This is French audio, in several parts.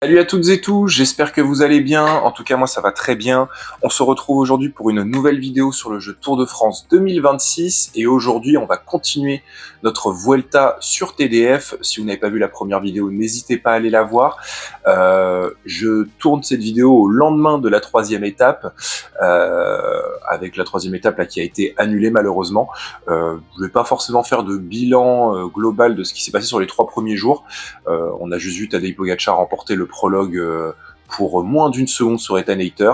Salut à toutes et tous, j'espère que vous allez bien. En tout cas, moi, ça va très bien. On se retrouve aujourd'hui pour une nouvelle vidéo sur le jeu Tour de France 2026. Et aujourd'hui, on va continuer notre Vuelta sur TDF. Si vous n'avez pas vu la première vidéo, n'hésitez pas à aller la voir. Je tourne cette vidéo au lendemain de la troisième étape, avec la troisième étape là, qui a été annulée malheureusement. Je ne vais pas forcément faire de bilan global de ce qui s'est passé sur les 3 premiers jours. On a juste vu Tadej Pogacar remporter le prologue pour moins d'une seconde sur Ethan Hayter.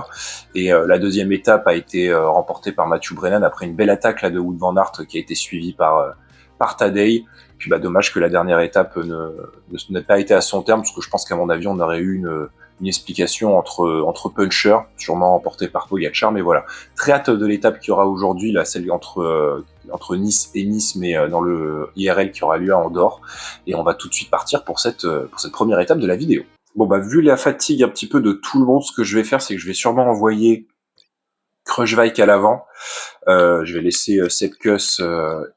Et la deuxième étape a été remportée par Matthew Brennan après une belle attaque là, de Wout van Aert qui a été suivie par Tadej. Puis dommage que la dernière étape n'ait pas été à son terme, parce que je pense qu'à mon avis, on aurait eu une explication entre punchers, sûrement remportée par Pogacar, mais voilà. Très hâte de l'étape qu'il y aura aujourd'hui, là, celle entre Nice et Nice, mais dans le IRL qui aura lieu à Andorre. Et on va tout de suite partir pour cette première étape de la vidéo. Bon vu la fatigue un petit peu de tout le monde, ce que je vais faire, c'est que je vais sûrement envoyer Kruijswijk à l'avant. Je vais laisser Sepp Kuss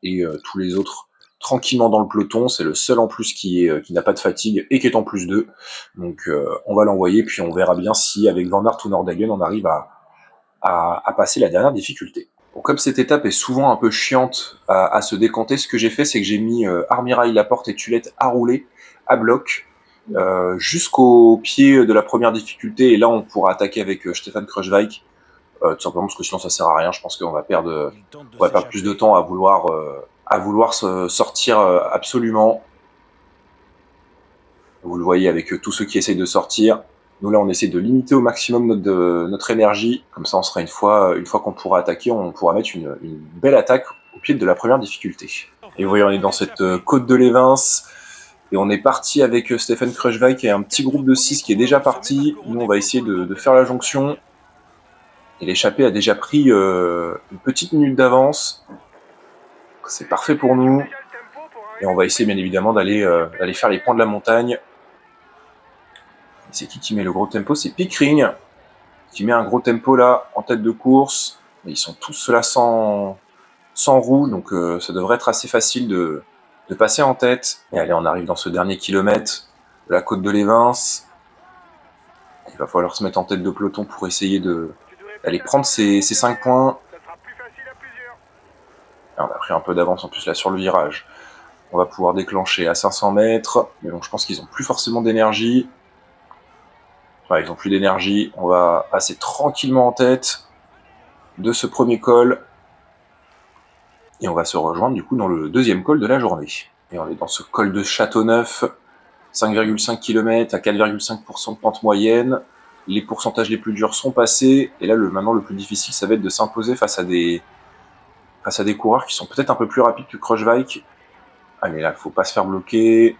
et tous les autres tranquillement dans le peloton. C'est le seul en plus qui n'a pas de fatigue et qui est en plus 2. Donc on va l'envoyer, puis on verra bien si avec Van Aert ou Nordhagen on arrive à passer la dernière difficulté. Bon, comme cette étape est souvent un peu chiante à se décanter, ce que j'ai fait, c'est que j'ai mis Armirail, Laporte et Tulette à rouler, à bloc, jusqu'au pied de la première difficulté. Et là, on pourra attaquer avec Stefan Kruijswijk, tout simplement parce que sinon ça sert à rien. Je pense qu'on va perdre plus de temps à vouloir se sortir absolument. Vous le voyez avec tous ceux qui essayent de sortir. Nous là, on essaie de limiter au maximum notre énergie. Comme ça, on sera une fois qu'on pourra attaquer, on pourra mettre une belle attaque au pied de la première difficulté. Et vous voyez, on est dans cette côte de l'Evins. Et on est parti avec Stefan Kruijswijk et un petit groupe de 6 qui est déjà parti. Nous, on va essayer de faire la jonction. Et l'échappée a déjà pris une petite minute d'avance. C'est parfait pour nous. Et on va essayer bien évidemment d'aller faire les points de la montagne. C'est qui met le gros tempo? C'est Pickering qui met un gros tempo là en tête de course. Mais ils sont tous là sans roue, donc ça devrait être assez facile de passer en tête. Et allez, on arrive dans ce dernier kilomètre de la côte de l'Evins. Il va falloir se mettre en tête de peloton pour essayer d'aller prendre ces 5 points. Et on a pris un peu d'avance en plus là sur le virage. On va pouvoir déclencher à 500 mètres. Mais bon, je pense qu'ils n'ont plus forcément d'énergie. Ouais, ils n'ont plus d'énergie. On va passer tranquillement en tête de ce premier col. Et on va se rejoindre du coup dans le deuxième col de la journée. Et on est dans ce col de Châteauneuf, 5,5 km à 4,5% de pente moyenne. Les pourcentages les plus durs sont passés. Et là, maintenant, le plus difficile, ça va être de s'imposer face à des coureurs qui sont peut-être un peu plus rapides que Kruijswijk. Allez, là, il ne faut pas se faire bloquer.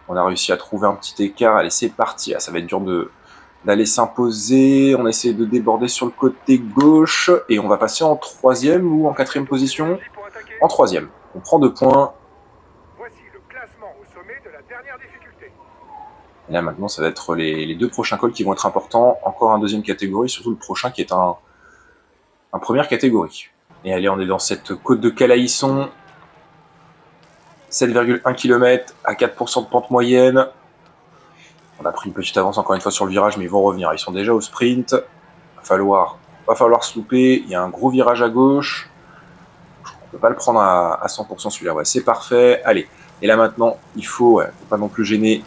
On a réussi à trouver un petit écart. Allez, c'est parti. Là, ça va être dur d'aller s'imposer. On essaie de déborder sur le côté gauche. Et on va passer en 3e ou en 4e position. En 3e. On prend 2 points. Voici le classement au sommet de la dernière difficulté. Et là, maintenant, ça va être les 2 prochains cols qui vont être importants. Encore un deuxième catégorie, surtout le prochain qui est un première catégorie. Et allez, on est dans cette côte de Calaïsson. 7,1 km à 4% de pente moyenne. On a pris une petite avance encore une fois sur le virage, mais ils vont revenir. Ils sont déjà au sprint. Va falloir se louper. Il y a un gros virage à gauche. On peut pas le prendre à 100% celui-là. Ouais, c'est parfait. Allez. Et là maintenant, il faut pas non plus gêner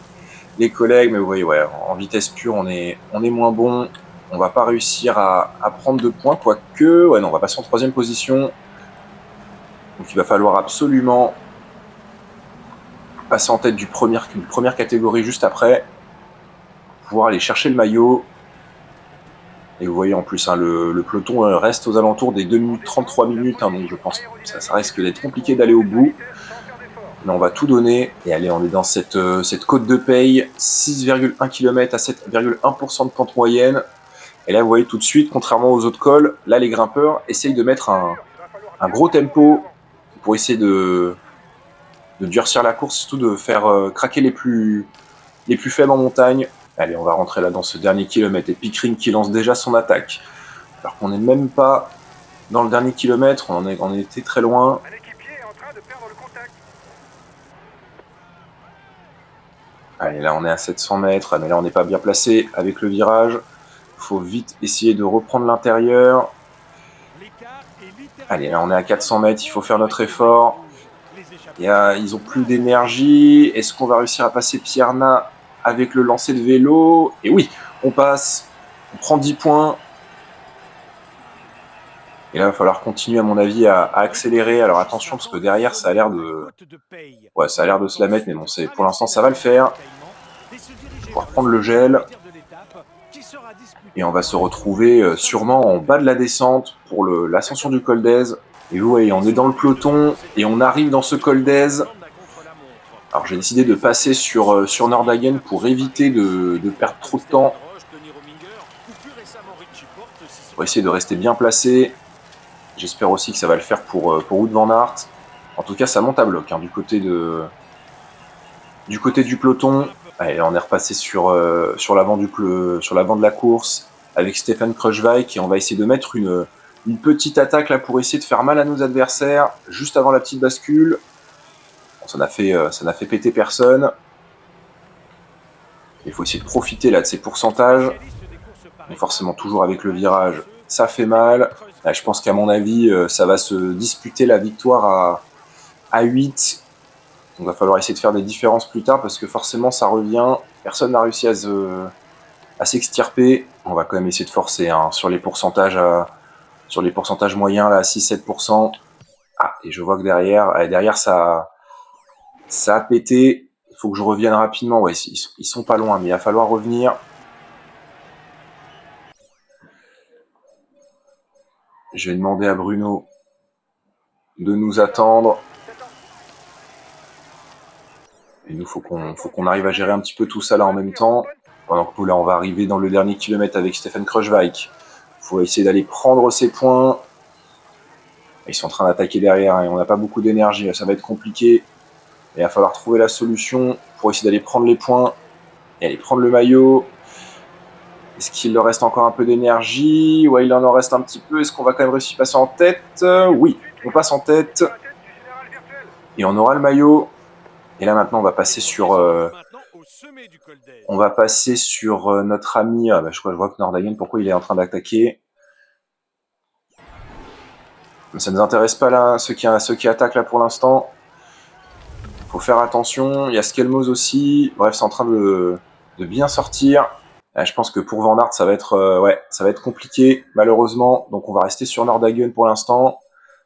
les collègues, mais vous voyez, en vitesse pure, on est moins bon. On va pas réussir à prendre 2 points, quoique, non, on va passer en 3e position. Donc il va falloir absolument passer en tête d'une première catégorie juste après, pour pouvoir aller chercher le maillot. Et vous voyez en plus, le peloton reste aux alentours des 2 minutes 33 minutes, donc je pense que ça risque d'être compliqué d'aller au bout. Mais on va tout donner. Et allez, on est dans cette côte de paye, 6,1 km à 7,1% de pente moyenne. Et là, vous voyez tout de suite, contrairement aux autres cols, là, les grimpeurs essayent de mettre un gros tempo pour essayer de durcir la course, surtout de faire craquer les plus faibles en montagne. Allez, on va rentrer là dans ce dernier kilomètre. Et Pickering qui lance déjà son attaque. Alors qu'on n'est même pas dans le dernier kilomètre, on était très loin. Un équipier est en train de perdre le contact. Allez, là on est à 700 mètres, mais là on n'est pas bien placé avec le virage. Il faut vite essayer de reprendre l'intérieur. Allez, là on est à 400 mètres, il faut faire notre effort. Ils ont plus d'énergie. Est-ce qu'on va réussir à passer Pierna avec le lancer de vélo? Et oui, on passe. On prend 10 points. Et là, il va falloir continuer, à mon avis, à accélérer. Alors attention, parce que derrière, ça a l'air de... Ouais, ça a l'air de se la mettre, mais bon, pour l'instant, ça va le faire. On va pouvoir prendre le gel. Et on va se retrouver sûrement en bas de la descente pour l'ascension du col d'Aise. Et vous voyez, on est dans le peloton et on arrive dans ce col d'Aise. Alors j'ai décidé de passer sur Nordhagen pour éviter de perdre trop de temps. Pour essayer de rester bien placé. J'espère aussi que ça va le faire pour Wout van Aert. En tout cas, ça monte à bloc hein, du côté du peloton. Allez, on est repassé sur l'avant de la course avec Stefan Kruijswijk et on va essayer de mettre une petite attaque là pour essayer de faire mal à nos adversaires juste avant la petite bascule. Bon, ça n'a fait péter personne. Il faut essayer de profiter là de ces pourcentages. Mais forcément toujours avec le virage, ça fait mal. Là, je pense qu'à mon avis, ça va se disputer la victoire à 8. Donc il va falloir essayer de faire des différences plus tard parce que forcément ça revient. Personne n'a réussi à s'extirper. On va quand même essayer de forcer hein, sur les pourcentages moyens là, à 6-7%. Ah, et je vois que derrière ça a pété. Il faut que je revienne rapidement. Ouais, ils sont pas loin, mais il va falloir revenir. Je vais demander à Bruno de nous attendre. Et nous, faut qu'on arrive à gérer un petit peu tout ça là en même temps. Pendant que nous, là, on va arriver dans le dernier kilomètre avec Stefan Kruijswijk. Il faut essayer d'aller prendre ses points. Ils sont en train d'attaquer derrière et on n'a pas beaucoup d'énergie. Ça va être compliqué. Et il va falloir trouver la solution pour essayer d'aller prendre les points et aller prendre le maillot. Est-ce qu'il leur reste encore un peu d'énergie? Ouais, il en reste un petit peu. Est-ce qu'on va quand même réussir à passer en tête? Oui, on passe en tête. Et on aura le maillot. Et là maintenant, on va passer sur notre ami. Je vois que Nordhagen, pourquoi il est en train d'attaquer? Mais ça ne nous intéresse pas là, ceux qui attaquent là pour l'instant. Faut faire attention. Il y a Skelmos aussi. Bref, c'est en train de bien sortir. Là, je pense que pour Van Aert, ça va être compliqué, malheureusement. Donc on va rester sur Nordhagen pour l'instant.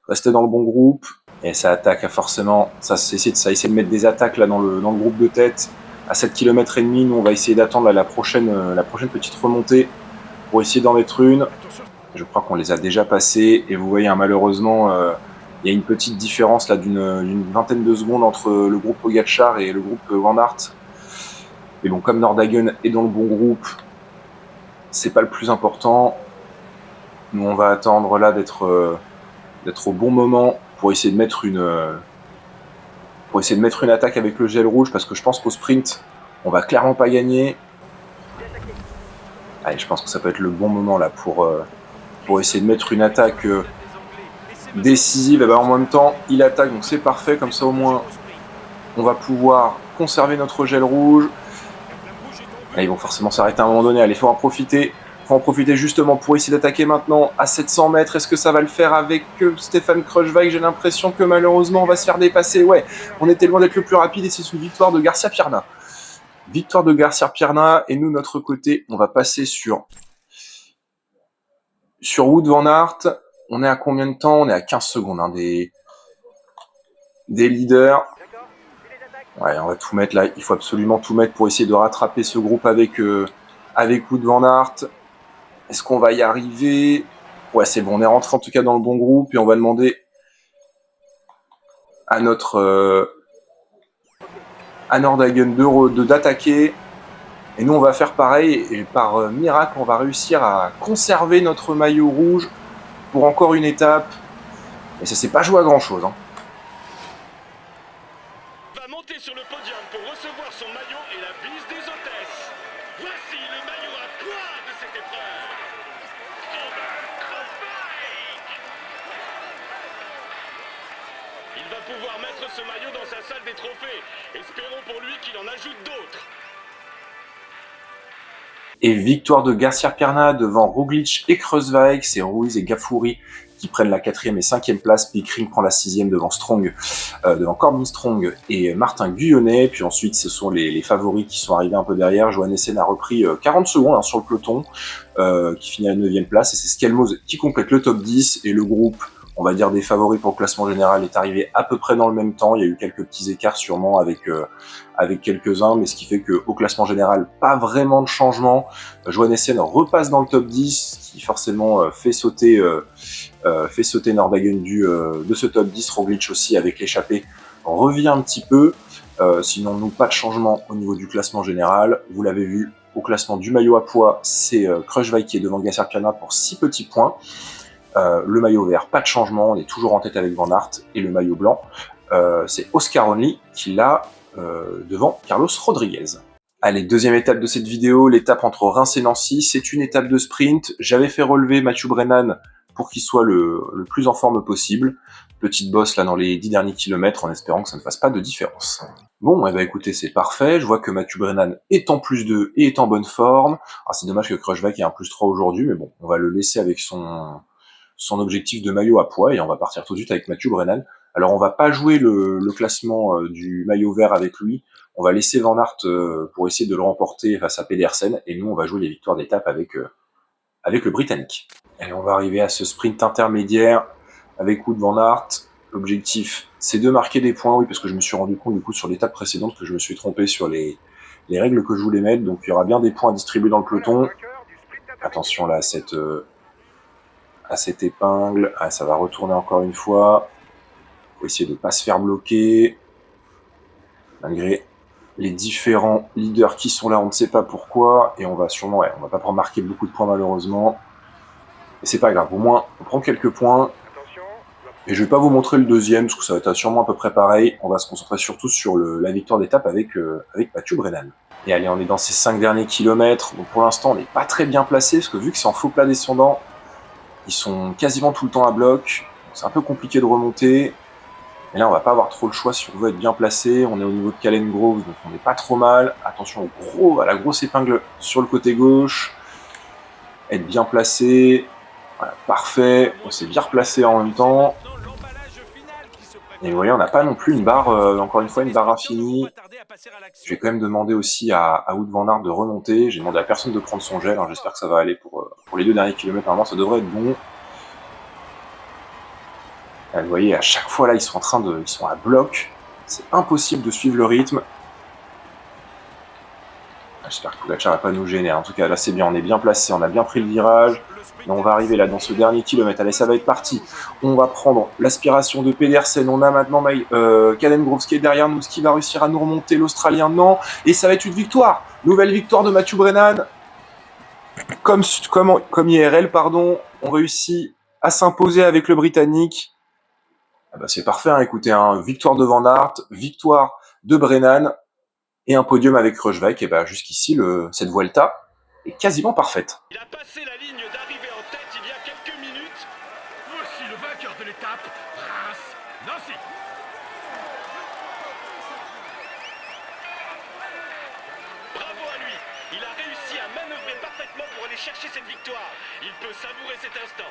Rester dans le bon groupe. Et ça attaque forcément. Ça essaie de mettre des attaques là dans le groupe de tête. À 7 km et demi, nous on va essayer d'attendre la prochaine petite remontée pour essayer d'en mettre une. Je crois qu'on les a déjà passés et vous voyez hein, malheureusement il y a une petite différence là d'une vingtaine de secondes entre le groupe Pogacar et le groupe Van Aert. Mais bon, comme Nordhagen est dans le bon groupe, c'est pas le plus important. Nous on va attendre là d'être au bon moment pour essayer de mettre une attaque avec le gel rouge parce que je pense qu'au sprint on va clairement pas gagner. Allez, je pense que ça peut être le bon moment là pour essayer de mettre une attaque décisive. Et ben, en même temps, il attaque, donc c'est parfait. Comme ça, au moins, on va pouvoir conserver notre gel rouge. Là, ils vont forcément s'arrêter à un moment donné. Allez, il faut en profiter. Faut en profiter justement pour essayer d'attaquer maintenant à 700 mètres. Est-ce que ça va le faire avec Stefan Kruijswijk? J'ai l'impression que malheureusement, on va se faire dépasser. Ouais, on était loin d'être le plus rapide et c'est une victoire de Garcia Pierna. Victoire de Garcia Pierna. Et nous, notre côté, on va passer sur Wout van Aert. On est à combien de temps? On est à 15 secondes hein, des leaders. Ouais, on va tout mettre là. Il faut absolument tout mettre pour essayer de rattraper ce groupe avec Wout van Aert. Est-ce qu'on va y arriver? Ouais, c'est bon. On est rentré en tout cas dans le bon groupe et on va demander à à Nordhagen d'attaquer. Et nous, on va faire pareil. Et par miracle, on va réussir à conserver notre maillot rouge pour encore une étape. Et ça s'est pas joué à grand chose. Hein. Va monter sur le podium pour recevoir son maillot et la bise des hôtesses. Voici le maillot à poids de cette épreuve. Il va pouvoir mettre ce maillot dans sa salle des trophées. Espérons pour lui qu'il en ajoute d'autres. Et victoire de Garcia Pierna devant Roglic et Kreuzweig. C'est Ruiz et Gaffouri qui prennent la 4e et 5e place. Pickering prend la 6e devant devant Corbin Strong et Martin Guyonnet. Puis ensuite, ce sont les favoris qui sont arrivés un peu derrière. Johan Essen a repris 40 secondes sur le peloton, qui finit à la 9e place. Et c'est Skelmos qui complète le top 10. Et le groupe, on va dire, des favoris pour le classement général est arrivé à peu près dans le même temps. Il y a eu quelques petits écarts sûrement avec quelques-uns, mais ce qui fait qu'au classement général, pas vraiment de changement. Johan Essen repasse dans le top 10, ce qui forcément fait sauter Nordhagen de ce top 10. Roglic aussi, avec l'échappée, revient un petit peu. Sinon, nous, pas de changement au niveau du classement général. Vous l'avez vu, au classement du maillot à poids, c'est Kreuzweig qui est devant Garcia Pierna pour 6 petits points. Le maillot vert, pas de changement, on est toujours en tête avec Van Aert. Et le maillot blanc, c'est Oscar Only qui l'a devant Carlos Rodriguez. Allez, deuxième étape de cette vidéo, l'étape entre Reims et Nancy. C'est une étape de sprint. J'avais fait relever Mathieu Brennan pour qu'il soit le plus en forme possible. Petite bosse là dans les 10 derniers kilomètres, en espérant que ça ne fasse pas de différence. Bon, eh ben écoutez, c'est parfait. Je vois que Mathieu Brennan est en plus 2 et est en bonne forme. Alors c'est dommage que Kreuzweig ait un plus 3 aujourd'hui, mais bon, on va le laisser avec son objectif de maillot à poids et on va partir tout de suite avec Mathieu Brennan. Alors on va pas jouer le classement du maillot vert avec lui, on va laisser Van Aert pour essayer de le remporter face à Pedersen, et nous on va jouer les victoires d'étape avec le Britannique. Allez, on va arriver à ce sprint intermédiaire avec Wout Van Aert. L'objectif, c'est de marquer des points, oui, parce que je me suis rendu compte du coup sur l'étape précédente que je me suis trompé sur les règles que je voulais mettre, donc il y aura bien des points à distribuer dans le peloton. Attention là à cette épingle, ça va retourner encore une fois. Faut essayer de ne pas se faire bloquer, malgré les différents leaders qui sont là, on ne sait pas pourquoi, et on va sûrement, on va pas pouvoir marquer beaucoup de points malheureusement, et c'est pas grave, au moins on prend quelques points, et je vais pas vous montrer le deuxième, parce que ça va être sûrement à peu près pareil, on va se concentrer surtout sur la victoire d'étape avec Mathieu Brennan. Et allez, on est dans ces 5 derniers kilomètres, donc pour l'instant on n'est pas très bien placé, parce que vu que c'est en faux plat descendant, ils sont quasiment tout le temps à bloc, c'est un peu compliqué de remonter. Mais là, on va pas avoir trop le choix si on veut être bien placé. On est au niveau de Calen Grove, donc on n'est pas trop mal. Attention à la grosse épingle sur le côté gauche. Être bien placé. Voilà, parfait. On s'est bien replacé en même temps. Et vous voyez, on n'a pas non plus une barre, encore une fois, une barre infinie. Je vais quand même demander aussi à Wout Van Aert de remonter. J'ai demandé à personne de prendre son gel. J'espère que ça va aller pour les 2 derniers kilomètres. Normalement, ça devrait être bon. Vous voyez, à chaque fois là, ils sont à bloc. C'est impossible de suivre le rythme. J'espère que Pogačar va pas nous gêner. En tout cas, là, c'est bien. On est bien placé. On a bien pris le virage. Et on va arriver là dans ce dernier kilomètre. Allez, ça va être parti. On va prendre l'aspiration de Pedersen. On a maintenant Calen Grove qui est derrière nous. Est-ce qu'il va réussir à nous remonter? L'Australien, non. Et ça va être une victoire. Nouvelle victoire de Mathieu Brennan. Comme IRL, pardon. On réussit à s'imposer avec le Britannique. Ah bah c'est parfait, écoutez, victoire de Van Aert, victoire de Brennan et un podium avec Kreuzweig. Et bah jusqu'ici, cette Vuelta est quasiment parfaite. Il a passé la ligne d'arrivée en tête il y a quelques minutes. Voici le vainqueur de l'étape, Reims Nancy. Bravo à lui. Il a réussi à manœuvrer parfaitement pour aller chercher cette victoire. Il peut savourer cet instant.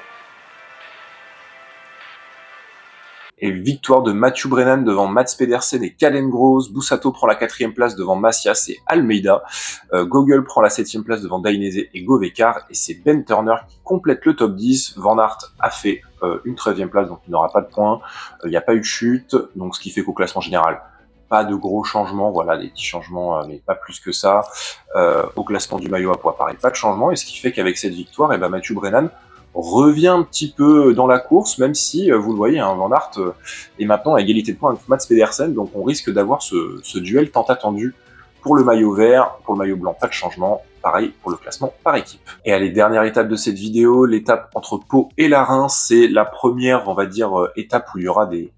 Et victoire de Mathieu Brennan devant Mats Pedersen et Calen Grove. Bussato prend la 4e place devant Macias et Almeida. Gogol prend la 7e place devant Dainese et Govekar. Et c'est Ben Turner qui complète le top 10. Van Aert a fait une 13e place, donc il n'aura pas de points. Il n'y a pas eu de chute, donc ce qui fait qu'au classement général, pas de gros changements. Voilà, des petits changements, mais pas plus que ça. Au classement du maillot à poids, pareil, pas de changement. Et ce qui fait qu'avec cette victoire, Mathieu Brennan revient un petit peu dans la course, même si, vous le voyez, Van Aert est maintenant à égalité de points avec Mats Pedersen, donc on risque d'avoir ce duel tant attendu pour le maillot vert. Pour le maillot blanc, pas de changement, pareil pour le classement par équipe. Et allez, dernière étape de cette vidéo, l'étape entre Pau et la Reims, c'est la première, on va dire, étape où il y aura des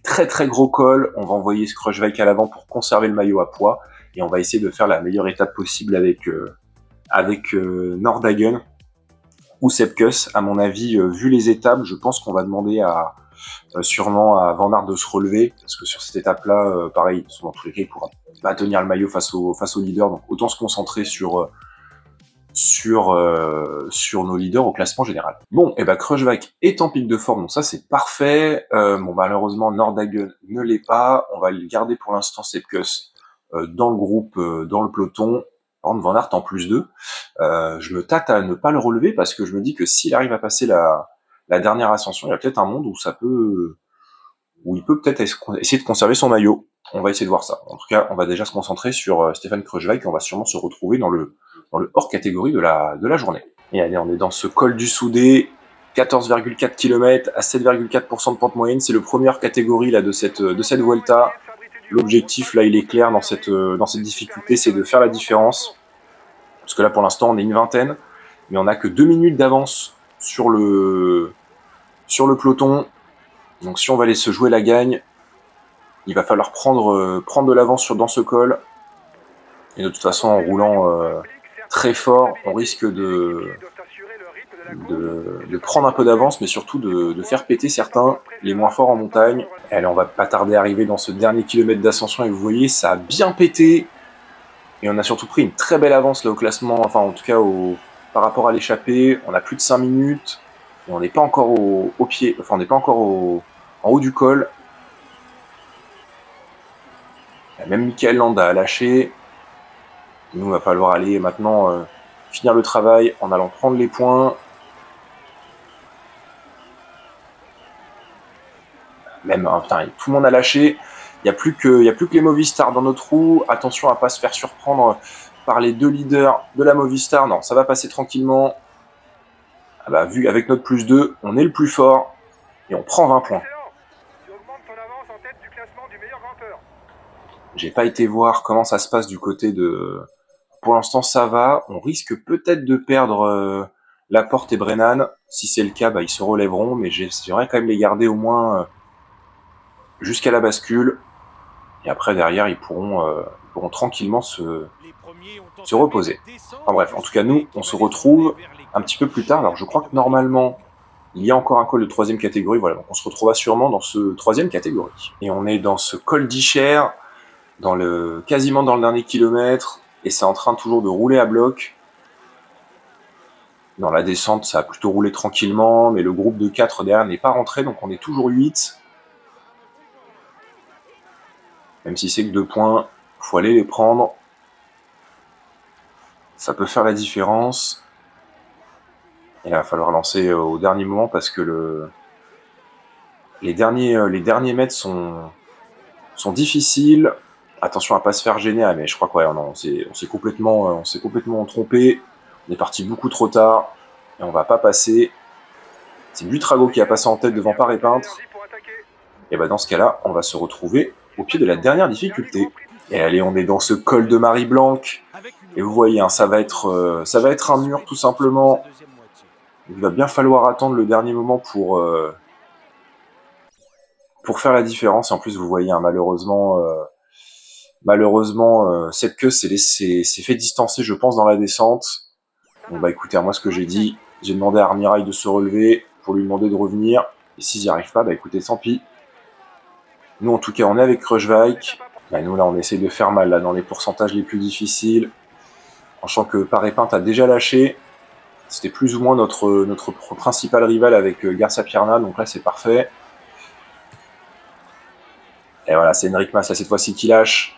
très très gros cols. On va envoyer Kreuzweig à l'avant pour conserver le maillot à poids, et on va essayer de faire la meilleure étape possible avec Nordhagen ou Sepkus. À mon avis, vu les étapes, je pense qu'on va demander sûrement à Van Aert de se relever, parce que sur cette étape-là, pareil, dans tous les cas, il pourra pas tenir le maillot face au leader, donc autant se concentrer sur sur nos leaders au classement général. Bon, et Kruijswijk est en pic de forme, donc ça c'est parfait. Bon, malheureusement, Nordhagen ne l'est pas. On va le garder pour l'instant, Sepkus, dans le groupe, dans le peloton. Par contre, Van Aert en plus 2. Je me tâte à ne pas le relever parce que je me dis que s'il arrive à passer la dernière ascension, il y a peut-être un monde où il peut peut-être essayer de conserver son maillot. On va essayer de voir ça. En tout cas, on va déjà se concentrer sur Stefan Kruijswijk et on va sûrement se retrouver dans le hors catégorie de la journée. Et allez, on est dans ce col du Soudé, 14,4 km à 7,4% de pente moyenne. C'est le premier hors catégorie là de cette Vuelta. L'objectif là, il est clair dans cette difficulté, c'est de faire la différence. Parce que là, pour l'instant, on est une vingtaine, mais on n'a que 2 minutes d'avance sur le peloton. Donc si on va aller se jouer la gagne, il va falloir prendre de l'avance dans ce col. Et de toute façon, en roulant très fort, on risque de prendre un peu d'avance, mais surtout de faire péter certains, les moins forts en montagne. Et allez, on va pas tarder à arriver dans ce dernier kilomètre d'ascension, et vous voyez, ça a bien pété. Et on a surtout pris une très belle avance là au classement, enfin en tout cas par rapport à l'échappée. On a plus de 5 minutes, et on n'est pas encore au pied, enfin on n'est pas encore en haut du col. Même Michael Landa a lâché. Nous, il va falloir aller maintenant finir le travail en allant prendre les points. Même, putain, tout le monde a lâché. Il n'y a plus que les Movistar dans notre roue. Attention à ne pas se faire surprendre par les 2 leaders de la Movistar. Non, ça va passer tranquillement. Ah bah, vu avec notre plus 2, on est le plus fort. Et on prend 20 points. J'ai pas été voir comment ça se passe du côté de... Pour l'instant, ça va. On risque peut-être de perdre Laporte et Brennan. Si c'est le cas, ils se relèveront. Mais j'aimerais quand même les garder au moins jusqu'à la bascule. Et après, derrière, ils pourront tranquillement se reposer. Enfin bref, en tout cas, nous, on se retrouve un petit peu plus tard. Alors, je crois que normalement, il y a encore un col de 3e catégorie. Voilà, donc on se retrouvera sûrement dans ce 3e catégorie. Et on est dans ce col d'Icher, quasiment dans le dernier kilomètre. Et c'est en train toujours de rouler à bloc. Dans la descente, ça a plutôt roulé tranquillement, mais le groupe de 4 derrière n'est pas rentré, donc on est toujours 8. Même si c'est que 2 points, il faut aller les prendre. Ça peut faire la différence. Et là, il va falloir lancer au dernier moment parce que les derniers mètres sont difficiles. Attention à ne pas se faire gêner, mais je crois qu'on s'est complètement trompé. On est parti beaucoup trop tard et on va pas passer. C'est Buitrago qui a passé en tête devant Paré-Peintre. Et dans ce cas-là, on va se retrouver au pied de la dernière difficulté. Et allez, on est dans ce col de Marie-Blanc. Et vous voyez, ça va être un mur tout simplement. Il va bien falloir attendre le dernier moment pour faire la différence. Et en plus, vous voyez, malheureusement, Sepkus s'est fait distancer, je pense, dans la descente. Bon, écoutez, moi, ce que j'ai dit, j'ai demandé à Armirail de se relever pour lui demander de revenir. Et s'ils n'y arrivent pas, écoutez, tant pis. Nous, en tout cas, on est avec Kruijswijk. Nous, là, on essaie de faire mal là, dans les pourcentages les plus difficiles. Sachant que Paré-Peintre a déjà lâché. C'était plus ou moins notre principal rival avec Garcia Pierna. Donc là, c'est parfait. Et voilà, c'est Enric Mas, cette fois-ci, qui lâche.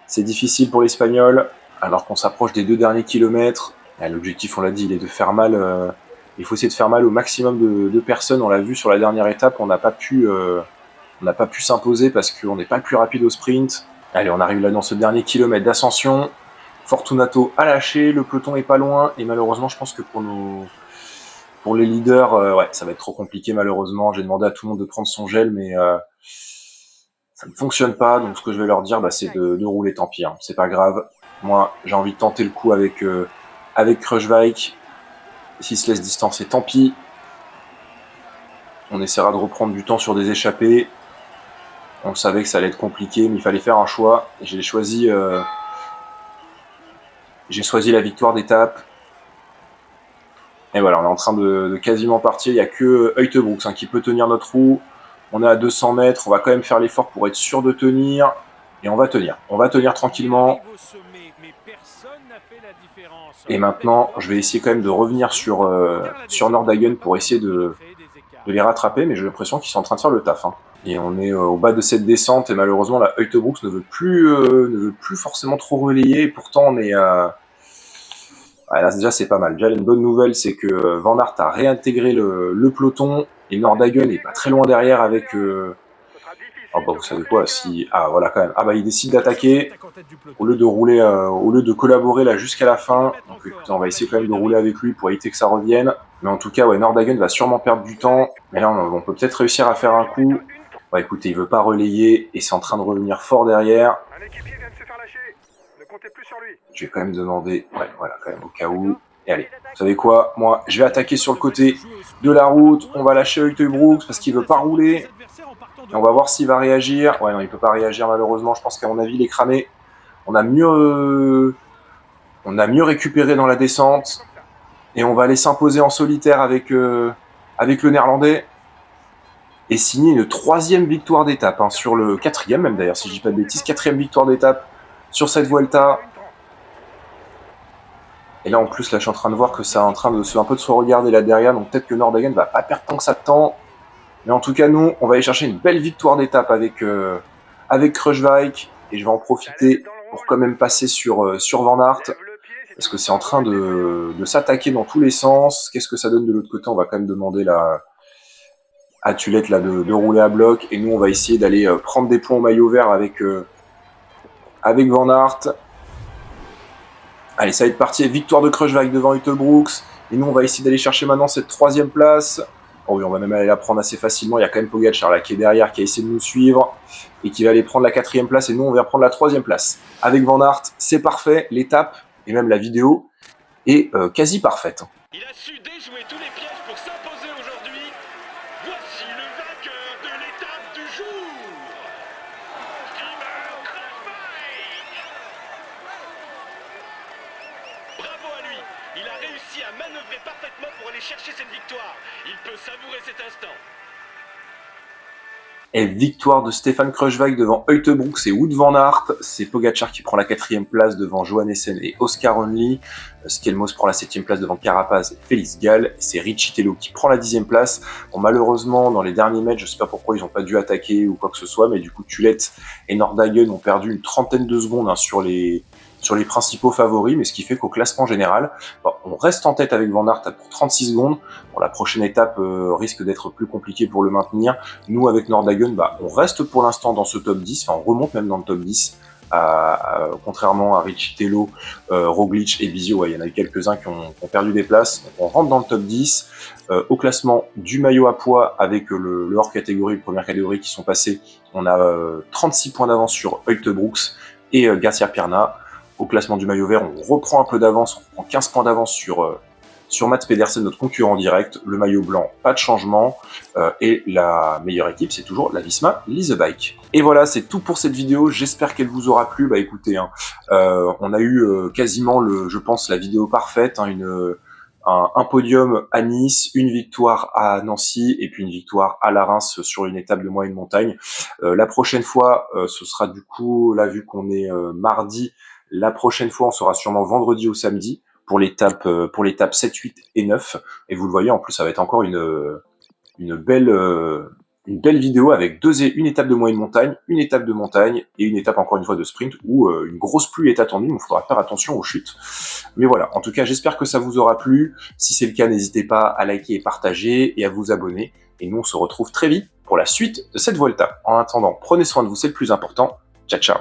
C'est difficile pour l'Espagnol, alors qu'on s'approche des 2 derniers kilomètres. L'objectif, on l'a dit, il est de faire mal. Il faut essayer de faire mal au maximum de personnes. On l'a vu sur la dernière étape, on n'a pas pu s'imposer parce qu'on n'est pas le plus rapide au sprint. Allez, on arrive là dans ce dernier kilomètre d'ascension. Fortunato a lâché, le peloton est pas loin. Et malheureusement, je pense que pour les leaders, ça va être trop compliqué malheureusement. J'ai demandé à tout le monde de prendre son gel, mais... ça ne fonctionne pas, donc ce que je vais leur dire, c'est de rouler, tant pis, c'est pas grave. Moi, j'ai envie de tenter le coup avec Kruijswijk. S'il se laisse distancer, tant pis. On essaiera de reprendre du temps sur des échappées. On savait que ça allait être compliqué, mais il fallait faire un choix. Et j'ai choisi la victoire d'étape. Et voilà, on est en train de quasiment partir. Il n'y a que Uijtebroeks qui peut tenir notre roue. On est à 200 mètres, on va quand même faire l'effort pour être sûr de tenir. Et on va tenir tranquillement. Et maintenant, je vais essayer quand même de revenir sur Nordhagen pour essayer de les rattraper, mais j'ai l'impression qu'ils sont en train de faire le taf. Hein. Et on est au bas de cette descente, et malheureusement, la Uitebrooks ne veut plus forcément trop relayer, et pourtant on est à... Ah, là, déjà, c'est pas mal. Déjà, une bonne nouvelle, c'est que Van Aert a réintégré le peloton, et Nordhagen est pas très loin derrière avec... Oh bah vous savez quoi, si... Ah voilà quand même. Ah bah il décide d'attaquer, au lieu de rouler, au lieu de collaborer là jusqu'à la fin. Donc écoutez, on va essayer quand même de rouler avec lui pour éviter que ça revienne. Mais en tout cas, ouais, Nordhagen va sûrement perdre du temps. Mais là, on peut peut-être réussir à faire un coup. Bah écoutez, il veut pas relayer, et c'est en train de revenir fort derrière. Un équipier vient de se faire lâcher. Ne comptez plus sur lui. Je vais quand même demander... Ouais, voilà, quand même, au cas où... Et allez, vous savez quoi, moi, je vais attaquer sur le côté de la route. On va lâcher Uitebrooks parce qu'il veut pas rouler. Et on va voir s'il va réagir. Ouais, non, il peut pas réagir malheureusement. Je pense qu'à mon avis, il est cramé. On a mieux récupéré dans la descente. Et on va aller s'imposer en solitaire avec le Néerlandais. Et signer une 3e victoire d'étape. Hein, sur le 4e même d'ailleurs, si je dis pas de bêtises. 4e victoire d'étape sur cette Vuelta. Et là, en plus, là, je suis en train de voir que ça est en train de un peu de se regarder là derrière. Donc peut-être que Nordhagen va pas perdre tant que ça de temps. Mais en tout cas, nous, on va aller chercher une belle victoire d'étape avec Kruijswijk. Et je vais en profiter pour quand même passer sur Van Aert. Parce que c'est en train de s'attaquer dans tous les sens. Qu'est-ce que ça donne de l'autre côté? On va quand même demander à Tulette là, de rouler à bloc. Et nous, on va essayer d'aller prendre des points au maillot vert avec Van Aert. Allez, ça va être parti. Victoire de Kruijswijk devant Uitebrooks. Et nous, on va essayer d'aller chercher maintenant cette 3e place. Oh oui, on va même aller la prendre assez facilement. Il y a quand même Pogacar là qui est derrière, qui a essayé de nous suivre et qui va aller prendre la 4e place. Et nous, on va prendre la 3e place. Avec Van Aert, c'est parfait. L'étape et même la vidéo est quasi parfaite. Il a su déjouer tous les pièges pour s'imposer aujourd'hui. Voici le vainqueur de l'étape du jour. Bravo à lui. Il a réussi à manœuvrer parfaitement pour aller chercher cette victoire. Il peut savourer cet instant. Et victoire de Stefan Kruijswijk devant Uitebrooks et Wout van Aert. C'est Pogacar qui prend la 4e place devant Johannessen et Oscar Onley. Skelmos prend la 7e place devant Carapaz et Félix Gall. C'est Richie Tello qui prend la 10e place. Bon, malheureusement, dans les derniers mètres, je ne sais pas pourquoi ils n'ont pas dû attaquer ou quoi que ce soit, mais du coup, Tulette et Nordhagen ont perdu une trentaine de secondes sur les principaux favoris, mais ce qui fait qu'au classement général, bon, on reste en tête avec Van Aert pour 36 secondes. Bon, la prochaine étape risque d'être plus compliquée pour le maintenir. Nous, avec Nordhagen, on reste pour l'instant dans ce top 10, enfin on remonte même dans le top 10, contrairement à Richie Tello, Roglic et Bizio. Ouais, il y en a eu quelques-uns qui ont perdu des places. Donc, on rentre dans le top 10. Au classement du maillot à poids, avec le hors catégorie, première catégorie qui sont passés, on a 36 points d'avance sur Uitebrooks et Garcia-Pirna. Au classement du maillot vert, on reprend un peu d'avance, on prend 15 points d'avance sur Mats Pedersen, notre concurrent direct. Le maillot blanc, pas de changement. Et la meilleure équipe, c'est toujours la Visma Lease a Bike. Et voilà, c'est tout pour cette vidéo. J'espère qu'elle vous aura plu. Bah écoutez, hein, on a eu quasiment, je pense, la vidéo parfaite. Hein, un podium à Nice, une victoire à Nancy et puis une victoire à la Reims sur une étape de moyenne montagne. La prochaine fois, ce sera du coup, là vu qu'on est mardi, la prochaine fois, on sera sûrement vendredi ou samedi pour l'étape 7, 8 et 9. Et vous le voyez, en plus, ça va être encore une belle vidéo avec une étape de moyenne montagne, une étape de montagne et une étape encore une fois de sprint où une grosse pluie est attendue. Donc il faudra faire attention aux chutes. Mais voilà, en tout cas, j'espère que ça vous aura plu. Si c'est le cas, n'hésitez pas à liker et partager et à vous abonner. Et nous, on se retrouve très vite pour la suite de cette Vuelta. En attendant, prenez soin de vous, c'est le plus important. Ciao, ciao.